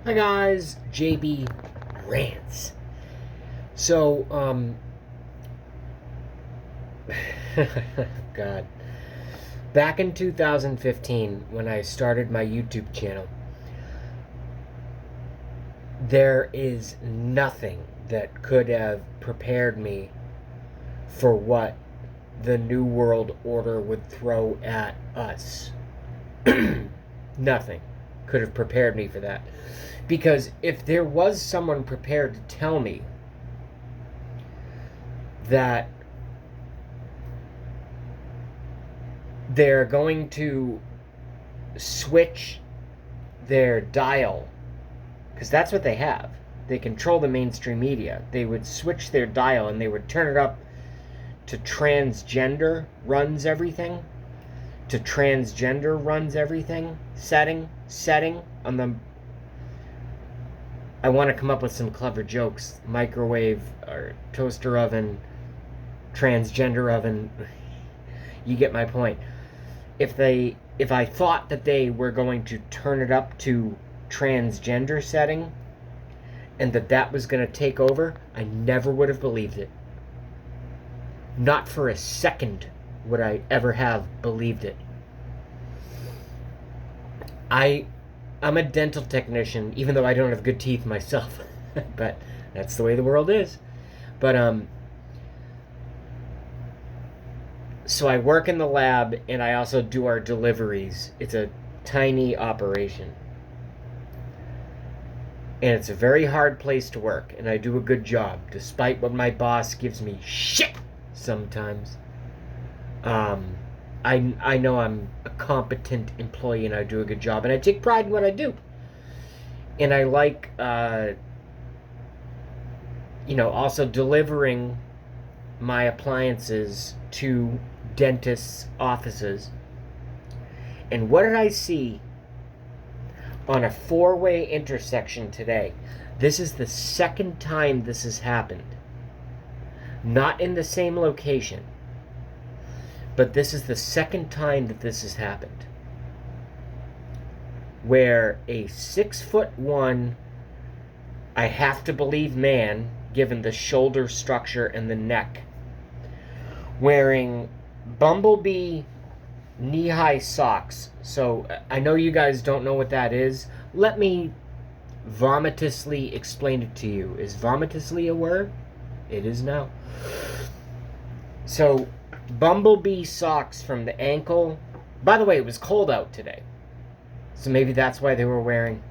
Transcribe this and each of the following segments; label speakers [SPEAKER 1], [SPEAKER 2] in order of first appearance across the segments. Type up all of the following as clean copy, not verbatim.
[SPEAKER 1] Hi guys, JB Rants. So, God. Back in 2015, when I started my YouTube channel, there is nothing that could have prepared me for what the New World Order would throw at us. Nothing could have prepared me for that. Because if there was someone prepared to tell me that they're going to switch their dial, because that's what they have. They control the mainstream media. They would switch their dial and they would turn it up to transgender runs everything. To transgender runs everything. Setting on the... I want to come up with some clever jokes. Microwave or toaster oven, transgender oven. You get my point. If I thought that they were going to turn it up to transgender setting and that was going to take over, I never would have believed it. Not for a second would I ever have believed it. I'm a dental technician, even though I don't have good teeth myself. But that's the way the world is. But so I work in the lab and I also do our deliveries. It's a tiny operation. And it's a very hard place to work, and I do a good job, despite what my boss gives me shit sometimes. I know I'm a competent employee and I do a good job, and I take pride in what I do. And I like, also delivering my appliances to dentists' offices. And what did I see on a four-way intersection today? This is the second time this has happened. Not in the same location, but this is the second time that this has happened. Where a 6'1", I have to believe man, given the shoulder structure and the neck, wearing Bumblebee knee-high socks. So I know you guys don't know what that is. Let me vomitously explain it to you. Is vomitously a word? It is now. So Bumblebee socks from the ankle. By the way, it was cold out today, so maybe that's why they were wearing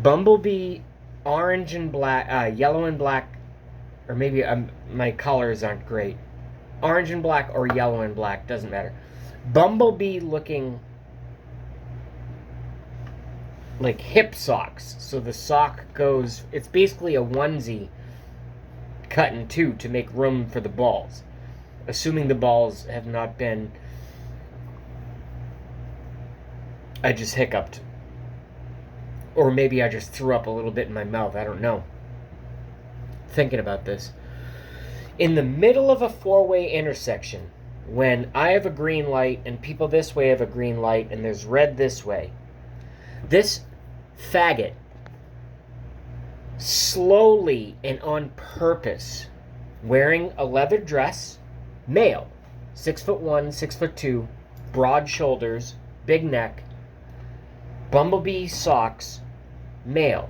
[SPEAKER 1] Bumblebee orange and black, yellow and black, or maybe my colors aren't great. Orange and black or yellow and black, doesn't matter. Bumblebee looking like hip socks. So the sock goes, it's basically a onesie cut in two to make room for the balls. Assuming the balls have not been... I just hiccuped. Or maybe I just threw up a little bit in my mouth. I don't know. Thinking about this. In the middle of a four-way intersection, when I have a green light and people this way have a green light and there's red this way, this faggot slowly and on purpose, wearing a leather dress, male, 6'1", 6'2", broad shoulders, big neck, Bumblebee socks, male,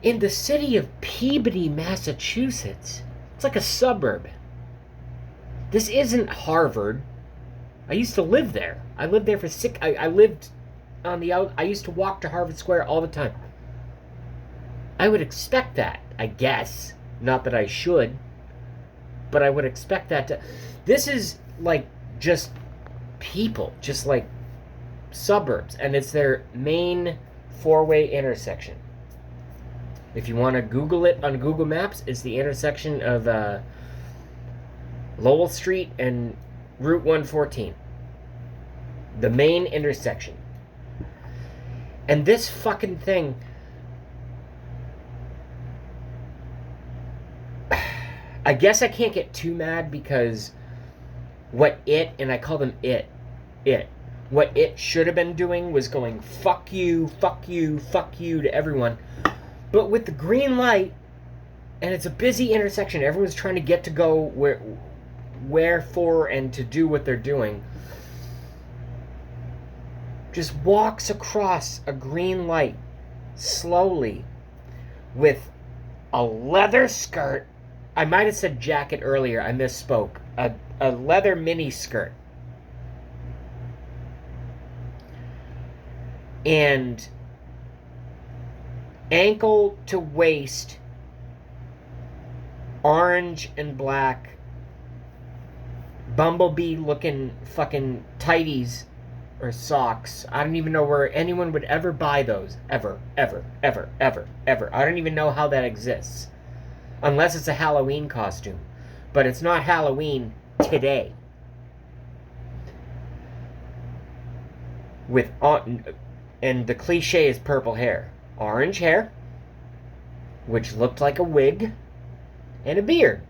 [SPEAKER 1] in the city of Peabody, Massachusetts. It's like a suburb. This isn't Harvard. I used to live there. I lived there for I lived on the out. I used to walk to Harvard Square all the time. I would expect that, I guess. Not that I should, but I would expect that to... This is like just people, just like suburbs, and it's their main four-way intersection. If you want to Google it on Google Maps, it's the intersection of Lowell Street and Route 114. The main intersection. And this fucking thing... I guess I can't get too mad because and I call them What it should have been doing was going, fuck you, fuck you, fuck you to everyone. But with the green light, and it's a busy intersection, everyone's trying to get to go where for and to do what they're doing, just walks across a green light slowly with a leather skirt. I might have said jacket earlier, I misspoke. A leather mini skirt. And ankle to waist, orange and black, bumblebee looking fucking tighties or socks. I don't even know where anyone would ever buy those. Ever. I don't even know how that exists. Unless it's a Halloween costume. But it's not Halloween today. And the cliche is purple hair. Orange hair, which looked like a wig, and a beard.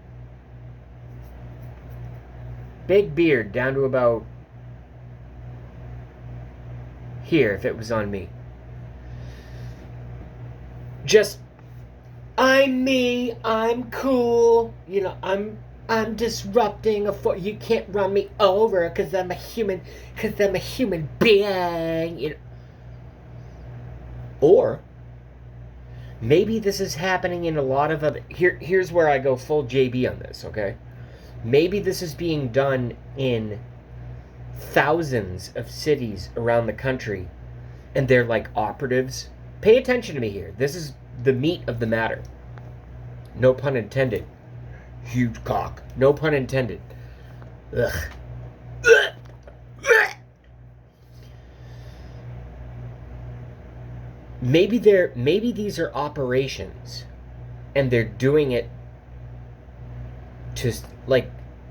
[SPEAKER 1] Big beard down to about here if it was on me. Just, I'm me, I'm cool, you know, I'm disrupting you can't run me over because I'm a human being, you know. Or maybe this is happening in a lot of other... Here's where I go full JB on this, okay? Maybe this is being done in thousands of cities around the country, and they're like operatives. Pay attention to me here. This is the meat of the matter. No pun intended. Huge cock. No pun intended. Ugh. Maybe these are operations, and they're doing it to, like,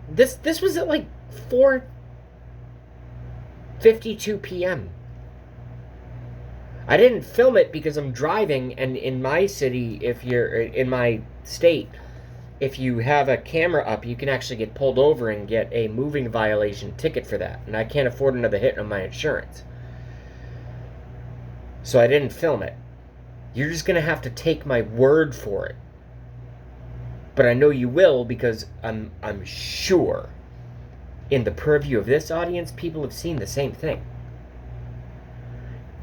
[SPEAKER 1] this was at like 4:52 p.m. I didn't film it because I'm driving, and in my city, if you're in my state, if you have a camera up, you can actually get pulled over and get a moving violation ticket for that, and I can't afford another hit on my insurance. So I didn't film it. You're just going to have to take my word for it. But I know you will, because I'm sure in the purview of this audience, people have seen the same thing.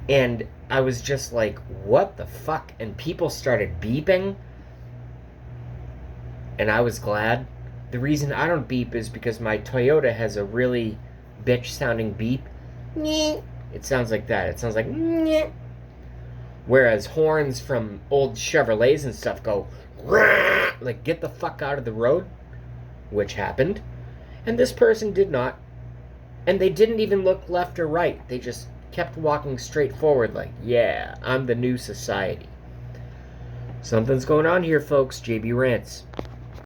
[SPEAKER 1] And I was just like, what the fuck? And people started beeping. And I was glad. The reason I don't beep is because my Toyota has a really bitch-sounding beep. It sounds like that. It sounds like... Whereas horns from old Chevrolets and stuff go, like, get the fuck out of the road, which happened. And this person did not. And they didn't even look left or right. They just kept walking straight forward like, yeah, I'm the new society. Something's going on here, folks. JB Rants.